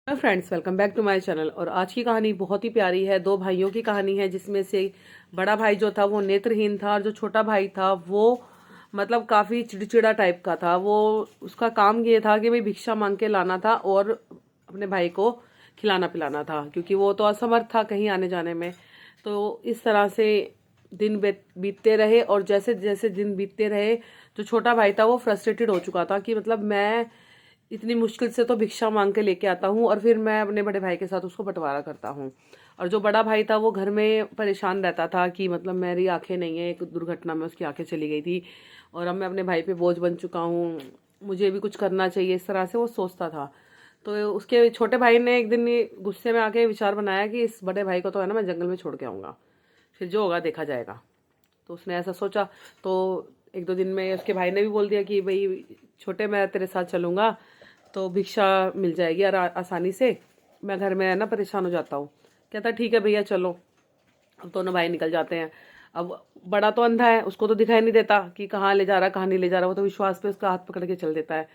Hello friends, welcome back to my channel. और आज की कहानी बहुत ही प्यारी है। दो भाइयों की कहानी है, जिसमें से बड़ा भाई जो था वो नेत्रहीन था, और जो छोटा भाई था वो मतलब काफ़ी चिड़चिड़ा टाइप का था। वो उसका काम ये था कि भाई भिक्षा मांग के लाना था और अपने भाई को खिलाना पिलाना था, क्योंकि वो तो असमर्थ था कहीं आने जाने में। तो इस तरह से दिन बीतते रहे, और जैसे जैसे दिन बीतते रहे जो छोटा भाई था वो फ्रस्ट्रेटेड हो चुका था कि मतलब मैं इतनी मुश्किल से तो भिक्षा मांग के लेके आता हूँ, और फिर मैं अपने बड़े भाई के साथ उसको बंटवारा करता हूँ। और जो बड़ा भाई था वो घर में परेशान रहता था कि मतलब मेरी आंखें नहीं है, एक दुर्घटना में उसकी आंखें चली गई थी, और अब मैं अपने भाई पे बोझ बन चुका हूँ, मुझे भी कुछ करना चाहिए, इस तरह से वो सोचता था। तो उसके छोटे भाई ने एक दिन गुस्से में आके विचार बनाया कि इस बड़े भाई को तो है ना मैं जंगल में छोड़ के आऊँगा, फिर जो होगा देखा जाएगा। तो उसने ऐसा सोचा। तो एक दो दिन में उसके भाई ने भी बोल दिया कि भाई छोटे, मैं तेरे साथ चलूँगा तो भिक्षा मिल जाएगी और आसानी से, मैं घर में है ना परेशान हो जाता हूँ। कहता ठीक है भैया चलो। अब दोनों भाई निकल जाते हैं। अब बड़ा तो अंधा है, उसको तो दिखाई नहीं देता कि कहाँ ले जा रहा कहाँ नहीं ले जा रहा, वो तो विश्वास पे उसका हाथ पकड़ के चल देता है।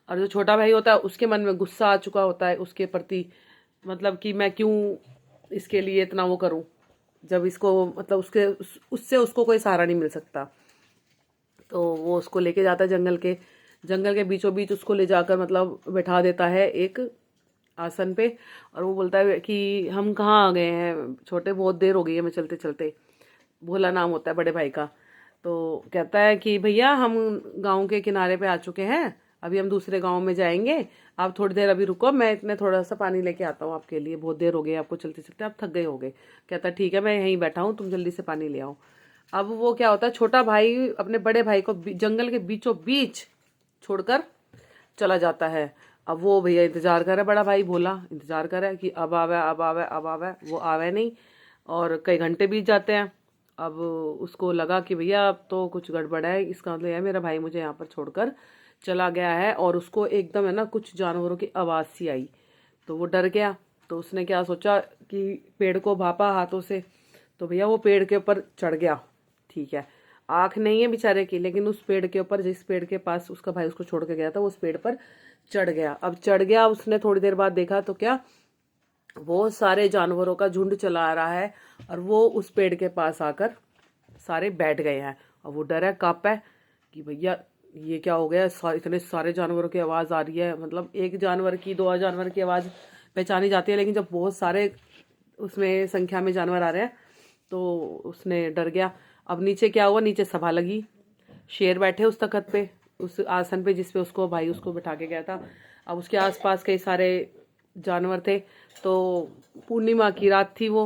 और जो छोटा भाई होता है उसके मन में गुस्सा आ चुका होता है उसके प्रति, मतलब कि मैं क्यों इसके लिए इतना वो करूं, जब इसको मतलब उससे उसको कोई सहारा नहीं मिल सकता। तो वो उसको लेके जाता है जंगल के बीचों बीच, उसको ले जाकर मतलब बैठा देता है एक आसन पे। और वो बोलता है कि हम कहाँ आ गए हैं छोटे, बहुत देर हो गई है मैं चलते चलते। भोला नाम होता है बड़े भाई का। तो कहता है कि भैया हम गांव के किनारे पे आ चुके हैं, अभी हम दूसरे गांव में जाएंगे, आप थोड़ी देर अभी रुको, मैं इतने थोड़ा सा पानी लेके आता हूँ आपके लिए, बहुत देर हो गई आपको चलते चलते, आप थक गए होगे। कहता है ठीक है मैं यहीं बैठा हूँ, तुम जल्दी से पानी ले आओ। अब वो क्या होता है, छोटा भाई अपने बड़े भाई को जंगल के बीचों बीच छोड़कर चला जाता है। अब वो भैया इंतजार कर रहा है, बड़ा भाई भोला इंतजार कर रहा है कि अब आवे अब आवे अब आवे, वो आवे नहीं। और कई घंटे बीत जाते हैं। अब उसको लगा कि भैया अब तो कुछ गड़बड़ है, इसका मतलब है मेरा भाई मुझे यहाँ पर छोड़कर चला गया है। और उसको एकदम है ना कुछ जानवरों की आवाज़ सी आई, तो वो डर गया। तो उसने क्या सोचा कि पेड़ को भापा हाथों से, तो भैया वो पेड़ के ऊपर चढ़ गया। ठीक है, आँख नहीं है बेचारे की, लेकिन उस पेड़ के ऊपर, जिस पेड़ के पास उसका भाई उसको छोड़ के गया था, उस पेड़ पर चढ़ गया। अब चढ़ गया, उसने थोड़ी देर बाद देखा तो क्या, वो सारे जानवरों का झुंड चला आ रहा है, और वो उस पेड़ के पास आकर सारे बैठ गए हैं। और वो डरा काँपा है कि भैया ये क्या हो गया, इतने सारे जानवरों की आवाज़ आ रही है। मतलब एक जानवर की, दो जानवर की आवाज़ पहचानी जाती है, लेकिन जब बहुत सारे उसमें संख्या में जानवर आ रहे हैं तो उसने डर गया। अब नीचे क्या हुआ, नीचे सभा लगी, शेर बैठे उस तख्त पे, उस आसन पे जिस पे उसको भाई उसको बिठा के गया था। अब उसके आसपास कई सारे जानवर थे। तो पूर्णिमा की रात थी वो।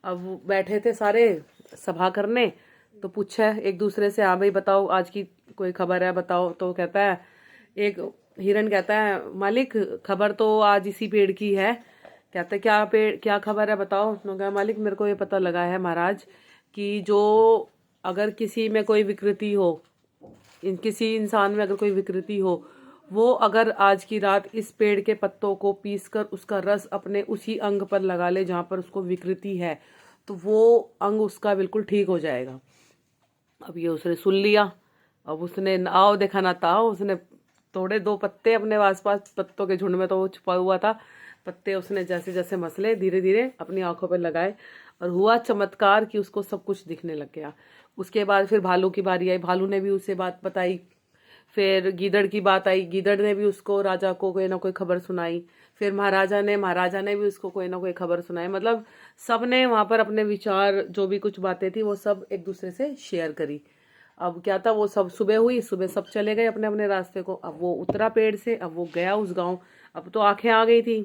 अब वो बैठे थे सारे सभा करने। तो पूछा एक दूसरे से, हाँ भाई बताओ आज की कोई खबर है बताओ। तो कहता है, एक हिरन कहता है मालिक खबर तो आज इसी पेड़ की है। कहता है क्या पेड़, क्या खबर है बताओ। उसने कहा मालिक मेरे को ये पता लगा है महाराज कि जो अगर किसी में कोई विकृति हो, किसी इंसान में अगर कोई विकृति हो, वो अगर आज की रात इस पेड़ के पत्तों को पीसकर उसका रस अपने उसी अंग पर लगा ले जहाँ पर उसको विकृति है, तो वो अंग उसका बिल्कुल ठीक हो जाएगा। अब ये उसने सुन लिया। अब उसने नाव देखा ना ताव, उसने तोड़े दो पत्ते अपने आसपास, पत्तों के झुंड में तो वो छुपा हुआ था। पत्ते उसने जैसे जैसे मसले धीरे धीरे अपनी आंखों पर लगाए, और हुआ चमत्कार कि उसको सब कुछ दिखने लग गया। उसके बाद फिर भालू की बारी आई, भालू ने भी उसे बात बताई। फिर गीदड़ की बात आई, गीदड़ ने भी उसको राजा को कोई ना कोई खबर सुनाई। फिर महाराजा ने भी उसको कोई ना कोई खबर सुनाई। मतलब सब ने वहां पर अपने विचार, जो भी कुछ बातें थी वो सब एक दूसरे से शेयर करी। अब क्या था, वो सब सुबह हुई, सुबह सब चले गए अपने अपने रास्ते को। अब वो उतरा पेड़ से, अब वो गया उस गांव। अब तो आंखें आ गई थी,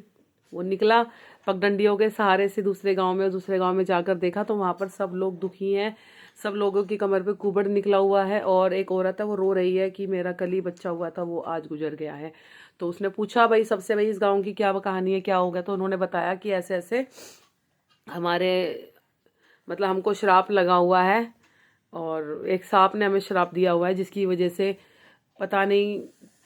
वो निकला पगडंडियों के सहारे से दूसरे गांव में। दूसरे गांव में जाकर देखा तो वहां पर सब लोग दुखी हैं, सब लोगों की कमर पे कुबड़ निकला हुआ है, और एक औरत है वो रो रही है कि मेरा कल ही बच्चा हुआ था वो आज गुजर गया है। तो उसने पूछा भाई सबसे, भाई इस गांव की क्या कहानी है, क्या हो गया। तो उन्होंने बताया कि ऐसे ऐसे हमारे मतलब हमको श्राप लगा हुआ है, और एक सांप ने हमें श्राप दिया हुआ है, जिसकी वजह से पता नहीं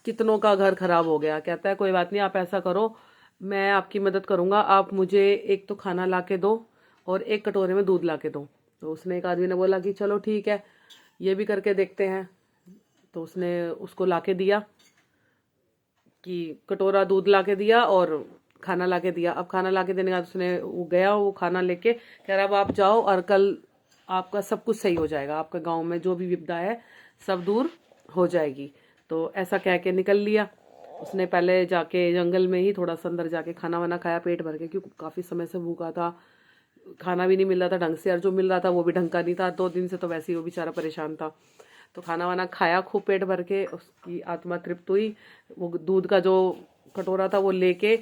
कितनों का घर खराब हो गया। कहता है कोई बात नहीं, आप ऐसा करो, मैं आपकी मदद करूंगा, आप मुझे एक तो खाना ला के दो और एक कटोरे में दूध ला के दो। तो उसने, एक आदमी ने बोला कि चलो ठीक है, ये भी करके देखते हैं। तो उसने उसको ला के दिया, कि कटोरा दूध ला के दिया और खाना ला के दिया। अब खाना ला के देने के बाद उसने वो गया, वो खाना लेके कह रहा अब आप जाओ और कल आपका सब कुछ सही हो जाएगा, आपका गांव में जो भी विपदा है सब दूर हो जाएगी। तो ऐसा कह के निकल लिया। उसने पहले जाके जंगल में ही थोड़ा सा अंदर जाके खाना वाना खाया पेट भर के, क्योंकि काफ़ी समय से भूखा था, खाना भी नहीं मिल रहा था ढंग से, और जो मिल रहा था वो भी ढंग का नहीं था। 2 दिन से तो वैसे ही वो बेचारा परेशान था। तो खाना वाना खाया खूब पेट भर के, उसकी आत्मा तृप्त हुई। वो दूध का जो कटोरा था वो लेके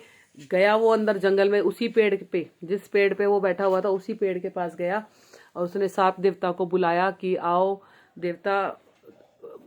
गया वो अंदर जंगल में, उसी पेड़ पे, जिस पेड़ पे वो बैठा हुआ था उसी पेड़ के पास गया और उसने सांप देवता को बुलाया कि आओ देवता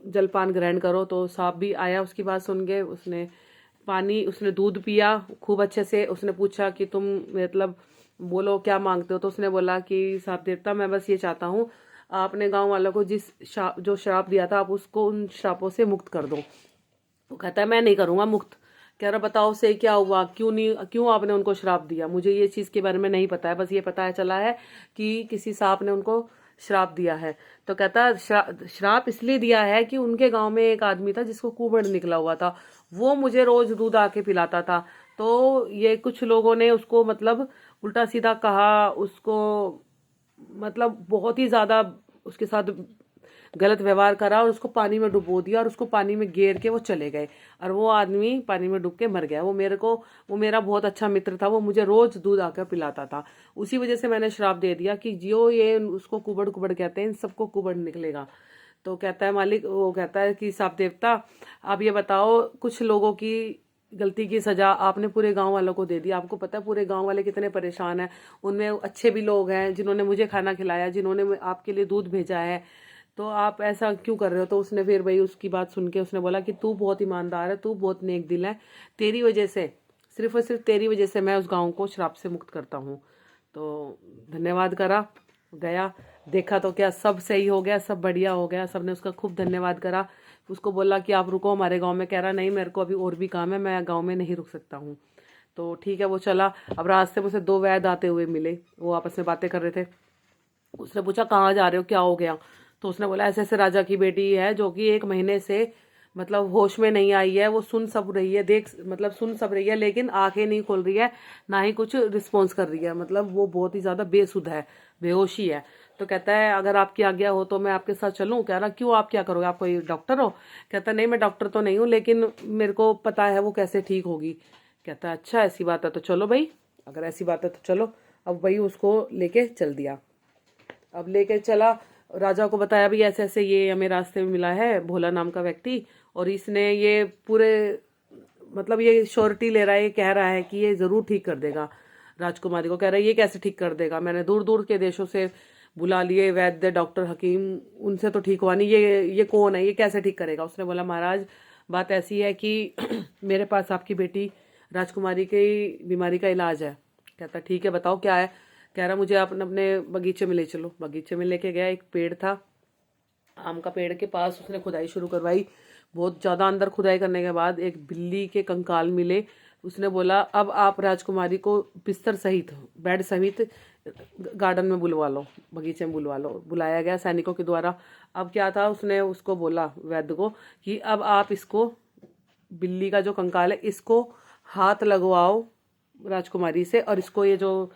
जलपान ग्रहण करो। तो सांप भी आया उसकी बात सुन के। उसने दूध पिया खूब अच्छे से। उसने पूछा कि तुम मतलब बोलो क्या मांगते हो। तो उसने बोला कि सांप देवता मैं बस ये चाहता हूँ आपने गांव वालों को जो श्राप दिया था आप उसको उन श्रापों से मुक्त कर दो। वो कहता है मैं नहीं करूँगा मुक्त। कह रहा बताओ से क्या हुआ, क्यों आपने उनको श्राप दिया। मुझे ये चीज़ के बारे में नहीं पता है, बस ये पता है चला है कि किसी सांप ने उनको श्राप दिया है। तो कहता श्राप इसलिए दिया है कि उनके गांव में एक आदमी था जिसको कुबड़ निकला हुआ था, वो मुझे रोज दूध आके पिलाता था। तो ये कुछ लोगों ने उसको मतलब उल्टा सीधा कहा, उसको मतलब बहुत ही ज्यादा उसके साथ गलत व्यवहार करा और उसको पानी में डुबो दिया और उसको पानी में गिर के वो चले गए और वो आदमी पानी में डूब के मर गया। वो मेरा बहुत अच्छा मित्र था, वो मुझे रोज दूध आकर पिलाता था। उसी वजह से मैंने श्राप दे दिया कि जो ये उसको कुबड़ कुबड़ कहते हैं इन सबको कुबड़ निकलेगा। तो कहता है मालिक, वो कहता है कि सांप देवता आप ये बताओ कुछ लोगों की गलती की सजा आपने पूरे गांव वालों को दे दी। आपको पता है पूरे गांव वाले कितने परेशान हैं, उनमें अच्छे भी लोग हैं जिन्होंने मुझे खाना खिलाया, जिन्होंने आपके लिए दूध भेजा है, तो आप ऐसा क्यों कर रहे हो। तो उसने फिर भाई उसकी बात सुन के उसने बोला कि तू बहुत ईमानदार है, तू बहुत नेक दिल है, तेरी वजह से, सिर्फ और सिर्फ तेरी वजह से मैं उस गांव को श्राप से मुक्त करता हूँ। तो धन्यवाद करा, गया देखा तो क्या सब सही हो गया, सब बढ़िया हो गया। सबने उसका खूब धन्यवाद करा। उसको बोला कि आप रुको हमारे गांव में। कह रहा नहीं मेरे को अभी और भी काम है, मैं गांव में नहीं रुक सकता हूँ। तो ठीक है वो चला। अब रास्ते में उसे 2 वैद्य आते हुए मिले, वो आपस में बातें कर रहे थे। उसने पूछा कहाँ जा रहे हो, क्या हो गया। तो उसने बोला ऐसे ऐसे राजा की बेटी है जो कि 1 महीने से मतलब होश में नहीं आई है, वो सुन सब रही है, सुन सब रही है लेकिन आंखें नहीं खोल रही है, ना ही कुछ रिस्पॉन्स कर रही है, मतलब वो बहुत ही ज्यादा बेसुध है, बेहोशी है। तो कहता है अगर आपकी आज्ञा हो तो मैं आपके साथ चलूं। कह रहा क्यों, आप क्या करोगे, आप कोई डॉक्टर हो। कहता नहीं मैं डॉक्टर तो नहीं हूँ लेकिन मेरे को पता है वो कैसे ठीक होगी। कहता अच्छा ऐसी बात है तो चलो भाई, अगर ऐसी बात है तो चलो। अब भाई उसको लेके चल दिया। अब लेके चला, राजा को बताया भी ऐसे ऐसे ये हमें रास्ते में मिला है भोला नाम का व्यक्ति, और इसने ये पूरे मतलब ये श्योरिटी ले रहा है, ये कह रहा है कि ये जरूर ठीक कर देगा। राजकुमारी को कह रहा है ये कैसे ठीक कर देगा, मैंने दूर दूर के देशों से बुला लिए वैद्य डॉक्टर हकीम, उनसे तो ठीक हुआ नहीं, ये कौन है, ये कैसे ठीक करेगा। उसने बोला महाराज बात ऐसी है कि मेरे पास आपकी बेटी राजकुमारी की बीमारी का इलाज है। कहता ठीक है बताओ क्या है। कह रहा मुझे आप अपने बगीचे में ले चलो। बगीचे में लेके गया, एक पेड़ था आम का पेड़ के पास, उसने खुदाई शुरू करवाई। बहुत ज़्यादा अंदर खुदाई करने के बाद एक बिल्ली के कंकाल मिले। उसने बोला अब आप राजकुमारी को बिस्तर सहित, बेड सहित गार्डन में बुलवा लो, बगीचे में बुलवा लो। बुलाया गया सैनिकों के द्वारा। अब क्या था, उसने उसको बोला वैद्य को कि अब आप इसको, बिल्ली का जो कंकाल है इसको हाथ लगवाओ राजकुमारी से और इसको ये जो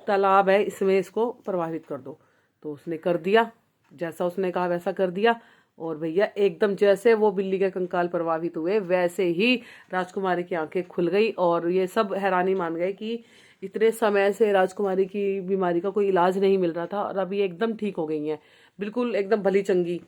तालाब है इसमें इसको प्रभावित कर दो। तो उसने कर दिया, जैसा उसने कहा वैसा कर दिया। और भैया एकदम जैसे वो बिल्ली के कंकाल प्रभावित हुए वैसे ही राजकुमारी की आंखें खुल गई और ये सब हैरानी मान गए कि इतने समय से राजकुमारी की बीमारी का कोई इलाज नहीं मिल रहा था और अभी एकदम ठीक हो गई हैं, बिल्कुल एकदम भली चंगी।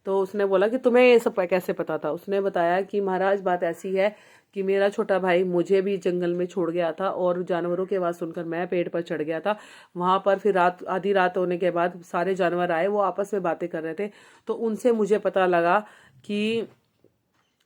तो उसने बोला कि तुम्हें ये सब कैसे पता था। उसने बताया कि महाराज बात ऐसी है कि मेरा छोटा भाई मुझे भी जंगल में छोड़ गया था और जानवरों की आवाज़ सुनकर मैं पेड़ पर चढ़ गया था। वहाँ पर फिर आधी रात होने के बाद सारे जानवर आए, वो आपस में बातें कर रहे थे। तो उनसे मुझे पता लगा कि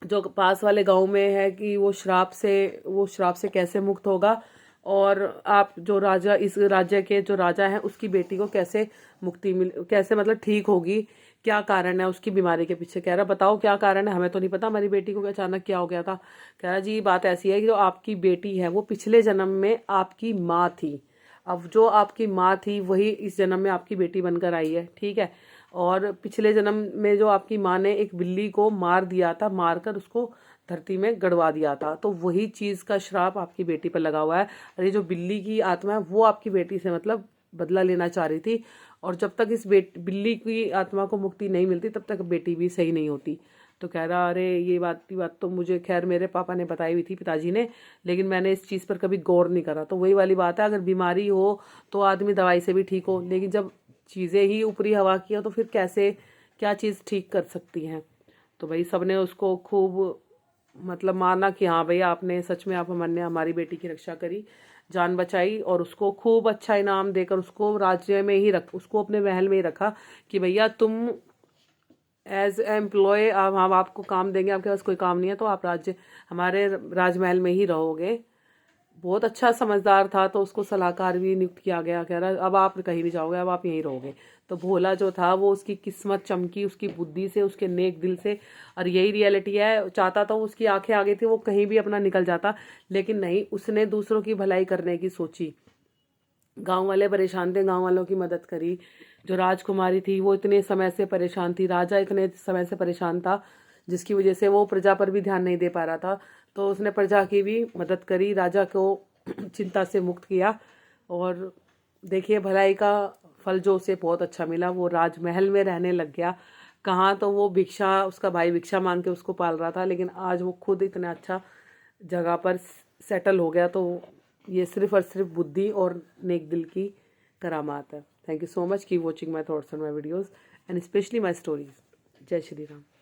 जो पास वाले गांव में है कि वो श्राप से कैसे मुक्त होगा और आप जो राजा, इस राज्य के जो राजा हैं उसकी बेटी को कैसे कैसे मतलब ठीक होगी, क्या कारण है उसकी बीमारी के पीछे। कह रहा बताओ क्या कारण है, हमें तो नहीं पता हमारी बेटी को अचानक क्या हो गया था। कह रहा जी बात ऐसी है कि जो आपकी बेटी है वो पिछले जन्म में आपकी माँ थी, अब जो आपकी माँ थी वही इस जन्म में आपकी बेटी बनकर आई है, ठीक है। और पिछले जन्म में जो आपकी माँ ने एक बिल्ली को मार दिया था, मारकर उसको धरती में गड़वा दिया था। तो वही चीज़ का श्राप आपकी बेटी पर लगा हुआ है। और ये जो बिल्ली की आत्मा है वो आपकी बेटी से मतलब बदला लेना चाह रही थी, और जब तक इस बिल्ली की आत्मा को मुक्ति नहीं मिलती तब तक बेटी भी सही नहीं होती। तो कह रहा अरे ये बात तो मुझे खैर मेरे पापा ने बताई हुई थी, पिताजी ने, लेकिन मैंने इस चीज़ पर कभी गौर नहीं करा। तो वही वाली बात है, अगर बीमारी हो तो आदमी दवाई से भी ठीक हो, लेकिन जब चीज़ें ही ऊपरी हवा की हो तो फिर कैसे क्या चीज़ ठीक कर सकती हैं। तो भाई सबने उसको खूब मतलब माना कि हाँ भैया आपने सच में आप हमने हमारी बेटी की रक्षा करी, जान बचाई, और उसको खूब अच्छा इनाम देकर उसको राज्य में ही उसको अपने महल में ही रखा कि भैया तुम एज एम्प्लॉय हम आपको काम देंगे, आपके पास कोई काम नहीं है तो आप हमारे राजमहल में ही रहोगे। बहुत अच्छा समझदार था, तो उसको सलाहकार भी नियुक्त किया गया। कह रहा अब आप कहीं नहीं जाओगे, अब आप यहीं रहोगे। तो भोला जो था वो उसकी किस्मत चमकी उसकी बुद्धि से, उसके नेक दिल से, और यही रियलिटी है। चाहता तो उसकी आंखें आगे थी, वो कहीं भी अपना निकल जाता, लेकिन नहीं, उसने दूसरों की भलाई करने की सोची। गांव वाले परेशान थे, गांव वालों की मदद करी। जो राजकुमारी थी वो इतने समय से परेशान थी, राजा इतने समय से परेशान था, जिसकी वजह से वो प्रजा पर भी ध्यान नहीं दे पा रहा था। तो उसने प्रजा की भी मदद करी, राजा को चिंता से मुक्त किया, और देखिए भलाई का फल जो उसे बहुत अच्छा मिला। वो राजमहल में रहने लग गया। कहाँ तो वो भिक्षा, उसका भाई भिक्षा मांग के उसको पाल रहा था, लेकिन आज वो खुद इतना अच्छा जगह पर सेटल हो गया। तो ये सिर्फ और सिर्फ बुद्धि और नेक दिल की करामात है। Thank you so much, keep watching my thoughts on my videos and specially my stories. जय श्री राम।